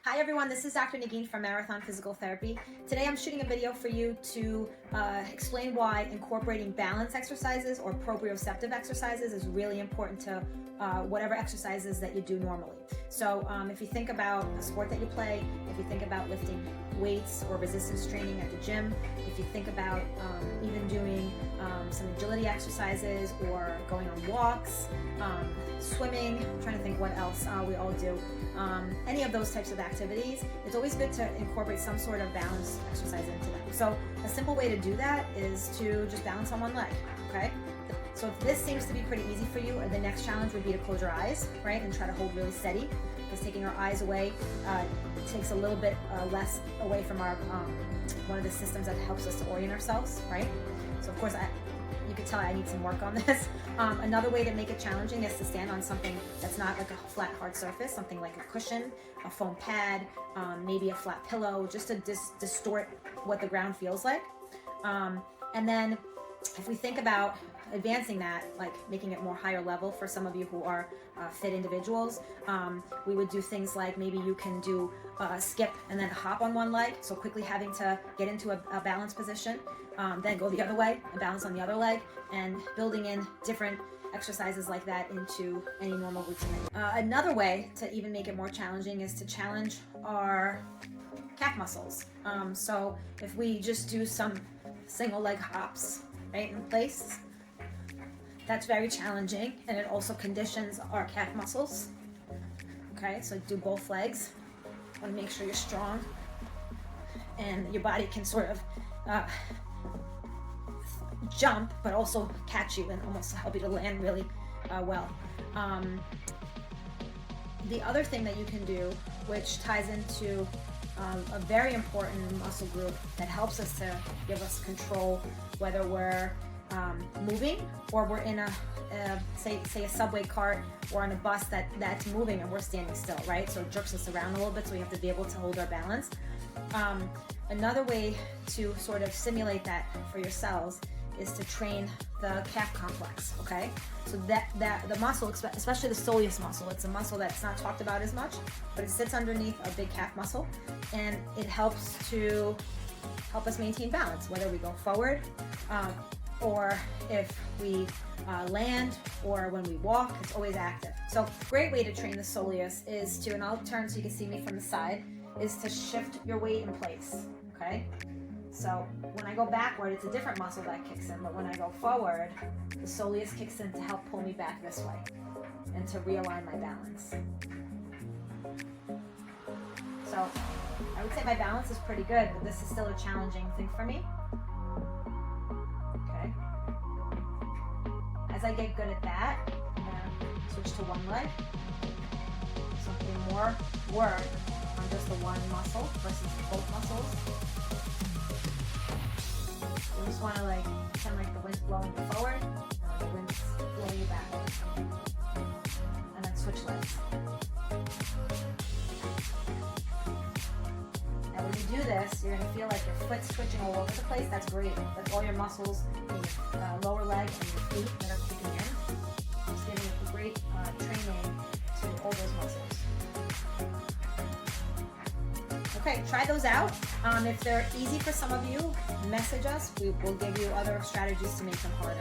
Hi everyone, this is Dr. Nagin from Marathon Physical Therapy. Today I'm shooting a video for you to explain why incorporating balance exercises or proprioceptive exercises is really important to whatever exercises that you do normally. So if you think about a sport that you play, if you think about lifting weights or resistance training at the gym, if you think about even doing some agility exercises or going on walks, swimming, I'm trying to think what else we all do. Any of those types of activities, it's always good to incorporate some sort of balance exercise into them. So a simple way to do that is to just balance on one leg, okay? So if this seems to be pretty easy for you, the next challenge would be to close your eyes, right? And try to hold really steady, because taking our eyes away takes a little bit less away from our one of the systems that helps us to orient ourselves, right? So of course, you could tell I need some work on this. Another way to make it challenging is to stand on something that's not like a flat, hard surface, something like a cushion, a foam pad, maybe a flat pillow, just to distort what the ground feels like. And then if we think about advancing that, like making it more higher level for some of you who are fit individuals, we would do things like maybe you can do a skip and then a hop on one leg, so quickly having to get into a balance position, then go the other way and balance on the other leg, and building in different exercises like that into any normal routine. Another way to even make it more challenging is to challenge our calf muscles. So if we just do some single leg hops right in place, that's very challenging, and it also conditions our calf muscles. Okay, so do both legs. Want to make sure you're strong and your body can sort of jump, but also catch you and almost help you to land really well. The other thing that you can do, which ties into a very important muscle group that helps us to give us control, whether we're moving or we're in a say a subway cart or on a bus that's moving and we're standing still, right? So it jerks us around a little bit, so we have to be able to hold our balance. Another way to sort of simulate that for yourselves is to train the calf complex, okay? So that the muscle, especially the soleus muscle, it's a muscle that's not talked about as much, but it sits underneath a big calf muscle, and it helps us maintain balance, whether we go forward, or if we land, or when we walk. It's always active. So great way to train the soleus is to, and I'll turn so you can see me from the side, is to shift your weight in place, okay? So when I go backward, it's a different muscle that kicks in, but when I go forward, the soleus kicks in to help pull me back this way and to realign my balance. So I would say my balance is pretty good, but this is still a challenging thing for me. Okay. As I get good at that, I'm gonna switch to one leg. Something more work on just the one muscle versus both muscles. You just want to like pretend like the wind's blowing you forward, and the wind's blowing you backward, and then switch legs. Now when you do this, you're going to feel like your foot's twitching all over the place. That's great. That's all your muscles in your lower leg and your feet that are kicking in. It's giving you great training to all those muscles. Okay, try those out. If they're easy for some of you, message us. We will give you other strategies to make them harder.